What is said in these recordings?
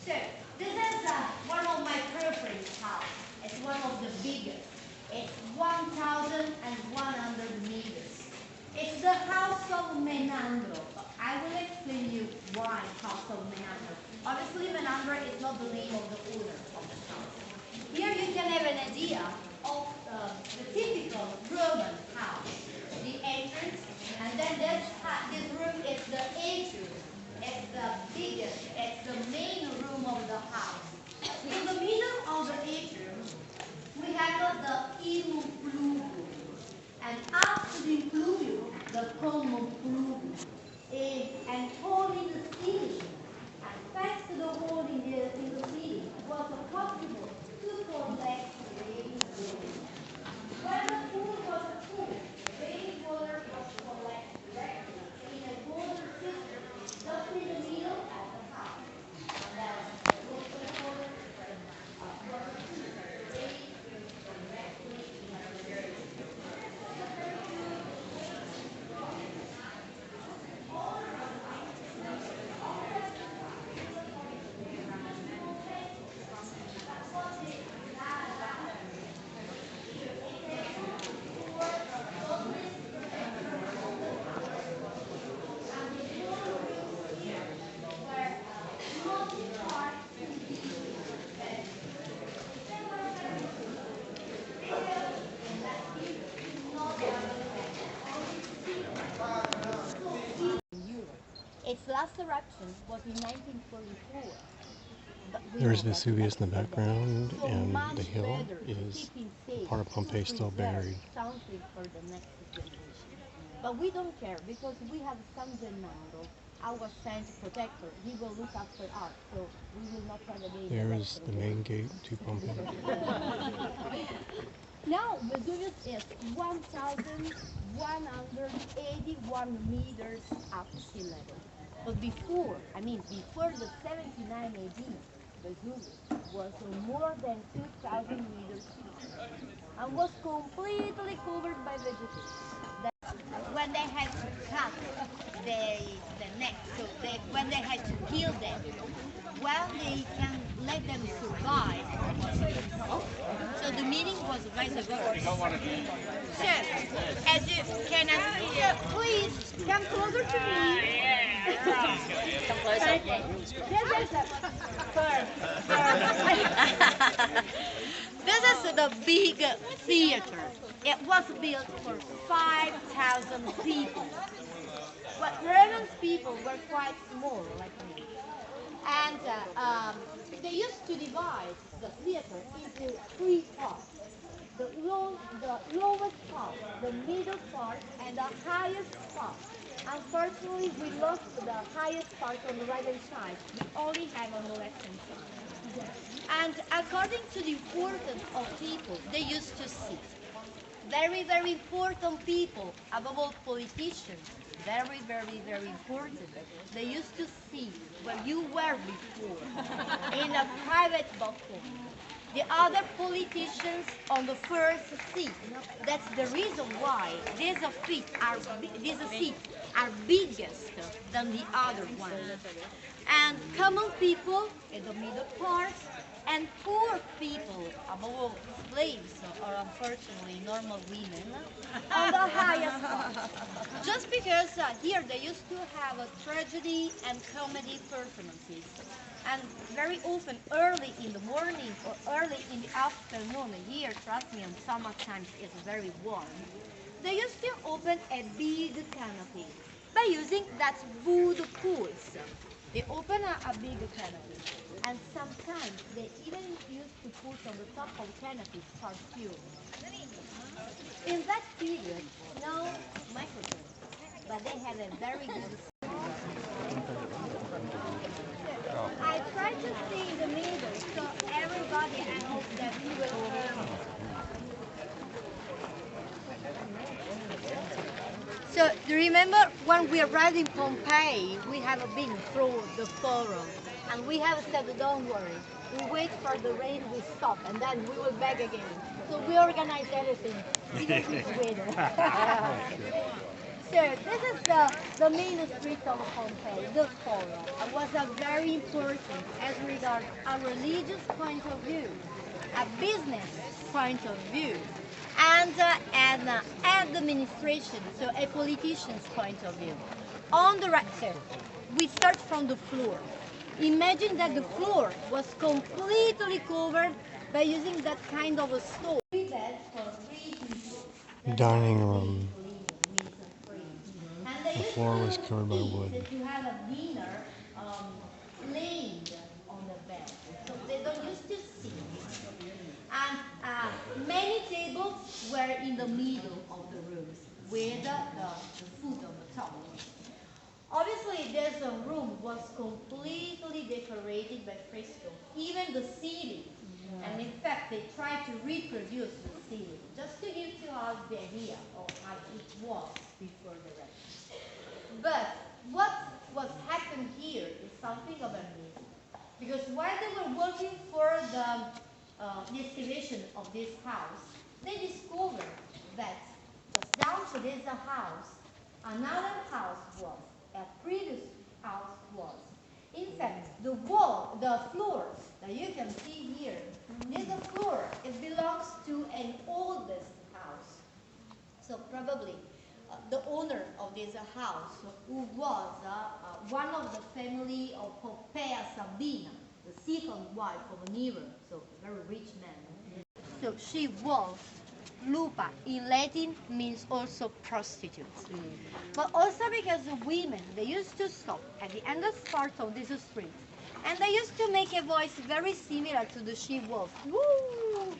So, this is one of my preferred houses. It's one of the biggest. It's 1,100 meters. It's the house of Menander. I will explain you why house of Menander. Obviously, Menander is not the name of the owner of the house. Here you can have an idea of the typical Roman house. The entrance, and then this room is the atrium. It's the biggest, it's the main room of the house. In the middle of the atrium, we have the implugum. And after the implugum, the common plugum. And hole in the ceiling. And thanks to the hole in the ceiling, it was possible to collect rainwater. When the pool was full, rainwater was collected directly in a water system just in the middle of the house. And that was the water system. Rain directly in a water system. Its last eruption was in 1944. There's Vesuvius in the background, and the hill is part of Pompeii still buried. But we don't care because we have San Menander, our saint protector. He will look after us, so we will not have again. There is the main gate to Pompeii. Now Vesuvius is 1,181 meters up sea level. But before the 79 AD, Vesuvius was more than 2,000 meters and was completely covered by vegetation. When they had to cut the neck, so when they had to kill them, well, they can let them survive. So the meaning was vice versa. So, as you can please come closer to me. Come closer. This is the big theater. It was built for 5,000 people. But Roman people were quite small, like me. And they used to divide the theater into three parts. The lowest part, the middle part, and the highest part. Unfortunately, we lost the highest part on the right-hand side. We only have on the left-hand side. And according to the importance of people, they used to sit. Very, very important people, above all politicians, very, very, very important. They used to see where you were before, in a private balcony. The other politicians on the first seat. That's the reason why these seats are biggest than the other ones. And common people in the middle part, and poor people, above all slaves, or unfortunately normal women, on the highest part. Just because here they used to have a tragedy and comedy performances. And very often early in the morning or early in the afternoon, here, trust me, in summer times it's very warm, they used to open a big canopy by using that wood poles. They open a big canopy, and sometimes they even used to put on the top of canopies perfume. In that period, no microphone, but they had a very good. I try to stay in the middle, so everybody, I hope that you will hear me. So, do you remember when we arrived in Pompeii, we have been through the forum, and we have said, don't worry, we wait for the rain, we stop, and then we will back again. So we organized everything, even with weather. So this is the main street of Pompeii, the Forum. It was a very important as regards a religious point of view, a business point of view, and an administration, so a politician's point of view. On the right, so we start from the floor. Imagine that the floor was completely covered by using that kind of a stove. 3 beds for 3 people. Dining room. And they The used floor to was covered by eat, wood. to have a dinner laying on the bed. So they don't used to sit. And many tables were in the middle of the rooms with the food on the top. Obviously, this room was completely decorated by fresco, even the ceiling. And in fact, they tried to reproduce the ceiling, just to give to us the idea of how it was before the rest. But what was happened here is something of a myth. Because while they were working for the excavation of this house, they discovered that just down to this house, another house was, a previous house was. In fact, the wall, the floors that you can see here, this floor, it belongs to an oldest house. So probably the owner of this house, who was one of the family of Pompeii Sabina, the second wife of Nero, so a very rich man. So she was lupa in Latin means also prostitute. But also because the women, they used to stop at the end part of this street and they used to make a voice very similar to the she-wolf. Woo!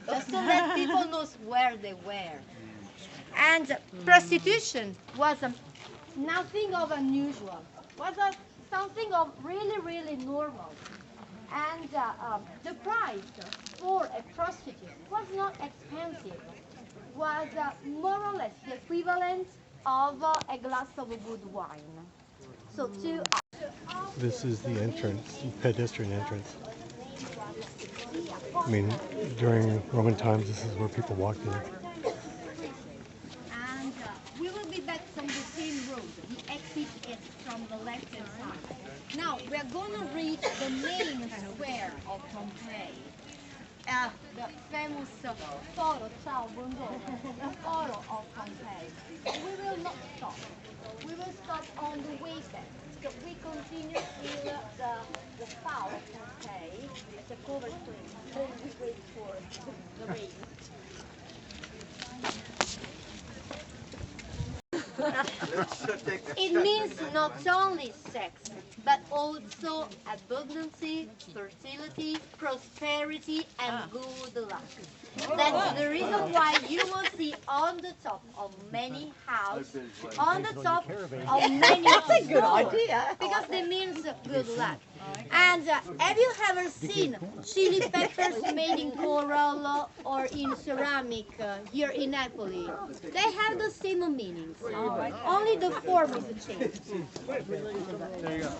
Just to let people know where they were. And prostitution was nothing of unusual, was something of really, really normal. And the price for a prostitute was not expensive, was more or less the equivalent of a glass of good wine. So This is the entrance, pedestrian entrance. I mean, during Roman times, this is where people walked in. And we will be back from the same road. The exit is from the left-hand side. Now, we are going to reach the main square of Pompeii. The famous Foro, ciao, buongiorno, the Foro of Pompeii. We will not stop. We will stop on the way back. So we continue till the south of Pompeii. It's a covered place. Then we wait for the rain. It means not only sex, but also abundancy, fertility, prosperity, and good luck. That's the reason why you will see on the top of many houses, on the top of many That's a good idea. Because it means good luck. And have you ever seen chili peppers made in coral or in ceramic here in Napoli? They have the same meanings. Only the form is changed. There you go.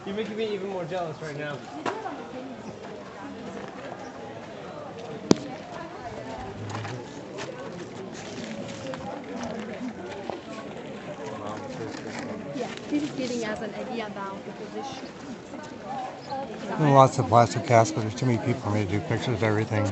You're making me even more jealous right now. Yeah, this is giving us an idea about the position. Lots of plastic casts, but there's too many people for me to do pictures of everything.